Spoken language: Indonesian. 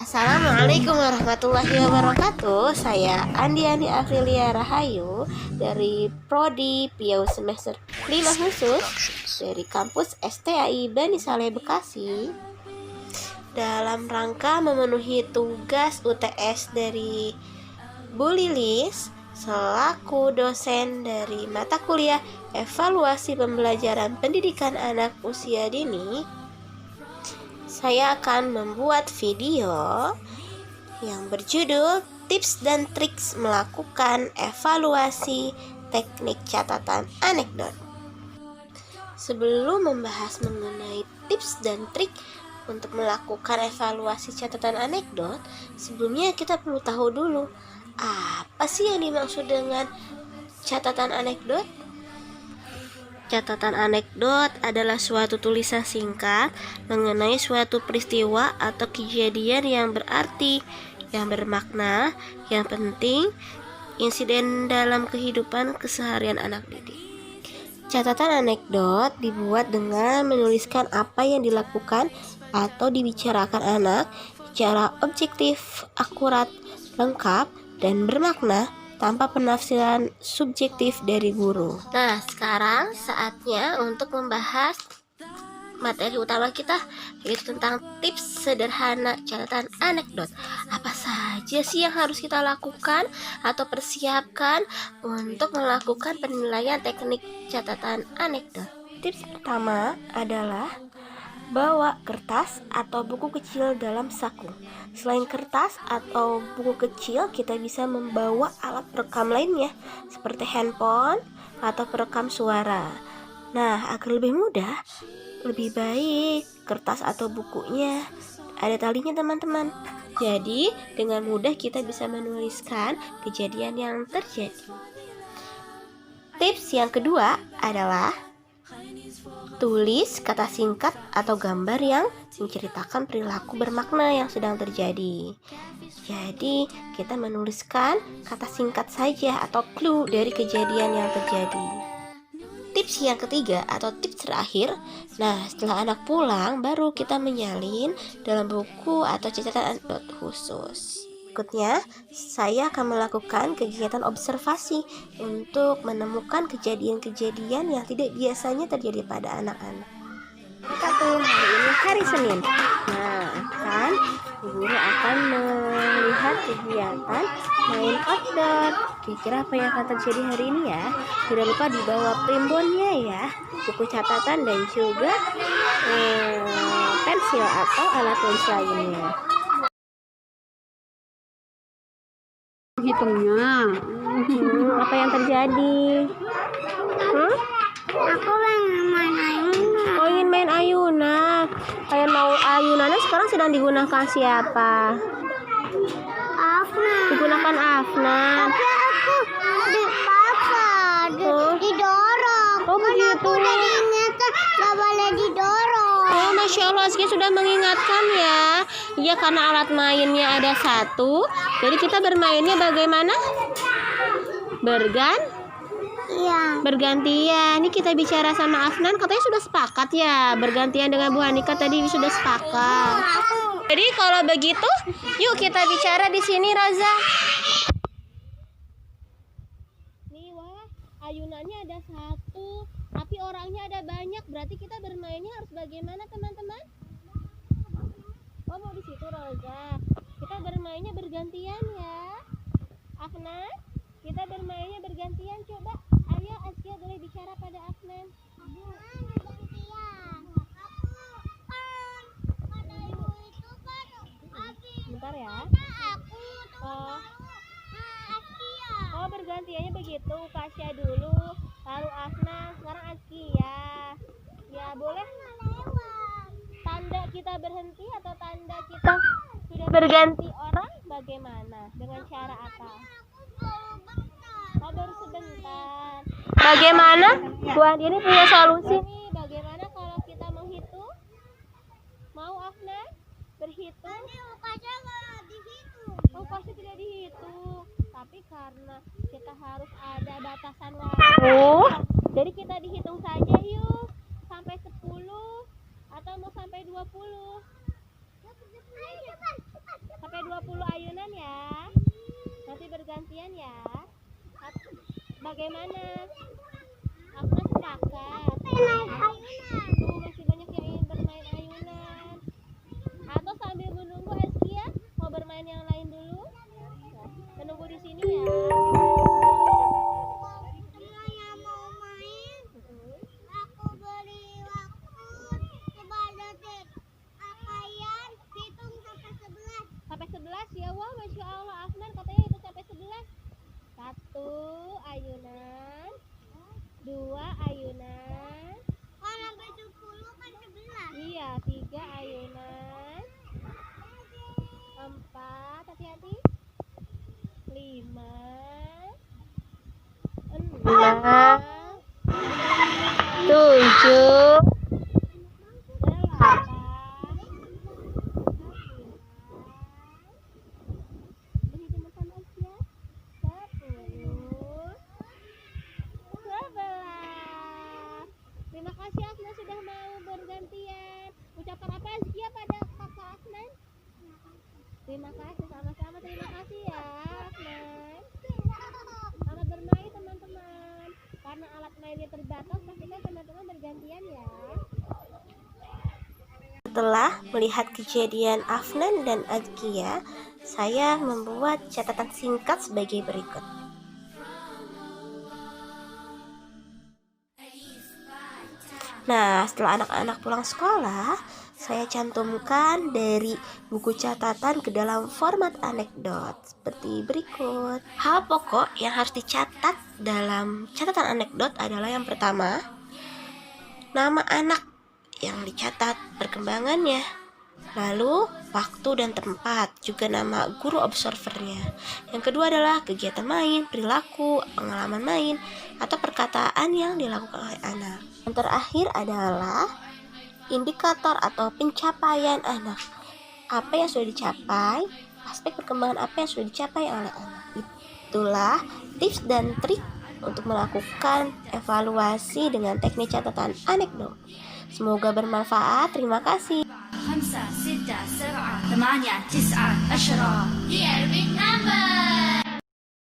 Assalamualaikum warahmatullahi wabarakatuh. Saya Andiani Afrilia Rahayu dari Prodi PIAU semester 5 khusus dari kampus STAI Bani Saleh Bekasi. Dalam rangka memenuhi tugas UTS dari Bu Lilis selaku dosen dari mata kuliah Evaluasi Pembelajaran Pendidikan Anak Usia Dini, saya akan membuat video yang berjudul Tips dan Triks Melakukan Evaluasi Teknik Catatan Anekdot. Sebelum membahas mengenai tips dan trik untuk melakukan evaluasi catatan anekdot, sebelumnya kita perlu tahu dulu apa sih yang dimaksud dengan catatan anekdot. Catatan anekdot adalah suatu tulisan singkat mengenai suatu peristiwa atau kejadian yang berarti, yang bermakna, yang penting, insiden dalam kehidupan keseharian anak didik. Catatan anekdot dibuat dengan menuliskan apa yang dilakukan atau dibicarakan anak secara objektif, akurat, lengkap, dan bermakna tanpa penafsiran subjektif dari guru. Nah, sekarang saatnya untuk membahas materi utama kita, yaitu tentang tips sederhana catatan anekdot. Apa saja sih yang harus kita lakukan atau persiapkan untuk melakukan penilaian teknik catatan anekdot? Tips pertama adalah bawa kertas atau buku kecil dalam saku. Selain kertas atau buku kecil, kita bisa membawa alat perekam lainnya seperti handphone atau perekam suara. Nah, agar lebih mudah, lebih baik kertas atau bukunya ada talinya, teman-teman. Jadi, dengan mudah kita bisa menuliskan kejadian yang terjadi. Tips yang kedua adalah tulis kata singkat atau gambar yang menceritakan perilaku bermakna yang sedang terjadi. Jadi, kita menuliskan kata singkat saja atau clue dari kejadian yang terjadi. Tips yang ketiga atau tips terakhir, nah setelah anak pulang baru kita menyalin dalam buku atau catatan anekdot khusus. Berikutnya, saya akan melakukan kegiatan observasi untuk menemukan kejadian-kejadian yang tidak biasanya terjadi pada anak-anak. Hari ini hari Senin. Nah, guru akan melihat kegiatan main outdoor. Kira-kira apa yang akan terjadi hari ini ya? Tidak lupa dibawa primbonnya ya, buku catatan dan juga pensil atau alat tulis lainnya. Hitungnya. Apa yang terjadi? Aku pengen main ayunan. Oh, ingin main ayunan. Kayak mau ayunannya sekarang sedang digunakan siapa? Afnan. Digunakan Afnan. Tapi aku dipaksa, didorong. Oh, begitu. Aku udah diingatkan gak boleh didorong. Oh, Masya Allah, Azki sudah mengingatkan ya. Iya, karena alat mainnya ada satu. Jadi kita bermainnya bagaimana? Iya. Bergantian. Ini kita bicara sama Afnan, katanya sudah sepakat ya. Bergantian dengan Bu Hanika tadi sudah sepakat. Jadi kalau begitu, yuk kita bicara di sini, Raza. Nih, wah, ayunannya ada satu, tapi orangnya ada banyak. Berarti kita bermainnya harus bagaimana, teman-teman? Oh, mau di situ, Raza. Kita bermainnya bergantian ya. Afnan, kita bermainnya bergantian. Coba, ayo Askia boleh bicara pada Afnan. Bentar ya. Oh, bergantiannya begitu. Kasya dulu, lalu Afnan, sekarang Askia. Ya, boleh. Tanda kita berhenti atau tanda kita sudah berganti orang bagaimana? Dengan cara apa? Oh, baru sebentar. Bagaimana? Bu Andi ini punya solusi nih. Bagaimana kalau kita menghitung? Mau Afnan berhitung? Oh, pasti tidak dihitung. Tapi karena kita harus ada batasan waktu, jadi kita dihitung saja yuk. Sampai 10 atau mau sampai 20? Bagaimana? Afnan sepakat. Naik ayunan. Masih banyak yang ingin bermain ayunan. Atau sambil menunggu Azkia mau bermain yang lain dulu? Menunggu di sini ya. Semua yang mau main, aku beri waktu 11 detik. Kalian hitung sampai 11. Sampai 11 ya. Wah, Masya Allah, Afnan katanya itu sampai 11. 1 ayunan, 2 ayunan, Kalau sampai 10 kan 11. iya 3 ayunan, 4, hati-hati, 5, 6, 7, 8, berhitung bersama Asia, 10, 11. Terima kasih Afnan sudah mau bergantian. Ucapan apa Azkia pada kakak Afnan? Terima kasih, sama-sama. Terima kasih ya Afnan. Selamat bermain teman-teman. Karena alat mainnya terbatas, pastikan teman-teman bergantian ya. Setelah melihat kejadian Afnan dan Azkia, saya membuat catatan singkat sebagai berikut. Nah, setelah anak-anak pulang sekolah, saya cantumkan dari buku catatan ke dalam format anekdot seperti berikut. Hal pokok yang harus dicatat dalam catatan anekdot adalah yang pertama, nama anak yang dicatat perkembangannya, lalu waktu dan tempat, juga nama guru observernya. Yang kedua adalah kegiatan main, perilaku, pengalaman main, atau perkataan yang dilakukan oleh anak. Yang terakhir adalah indikator atau pencapaian anak. Apa yang sudah dicapai, aspek perkembangan apa yang sudah dicapai oleh anak. Itulah tips dan trik untuk melakukan evaluasi dengan teknik catatan anekdot. Semoga bermanfaat. Terima kasih. 5 6 7 8 8 9 10 هي البيج نمبر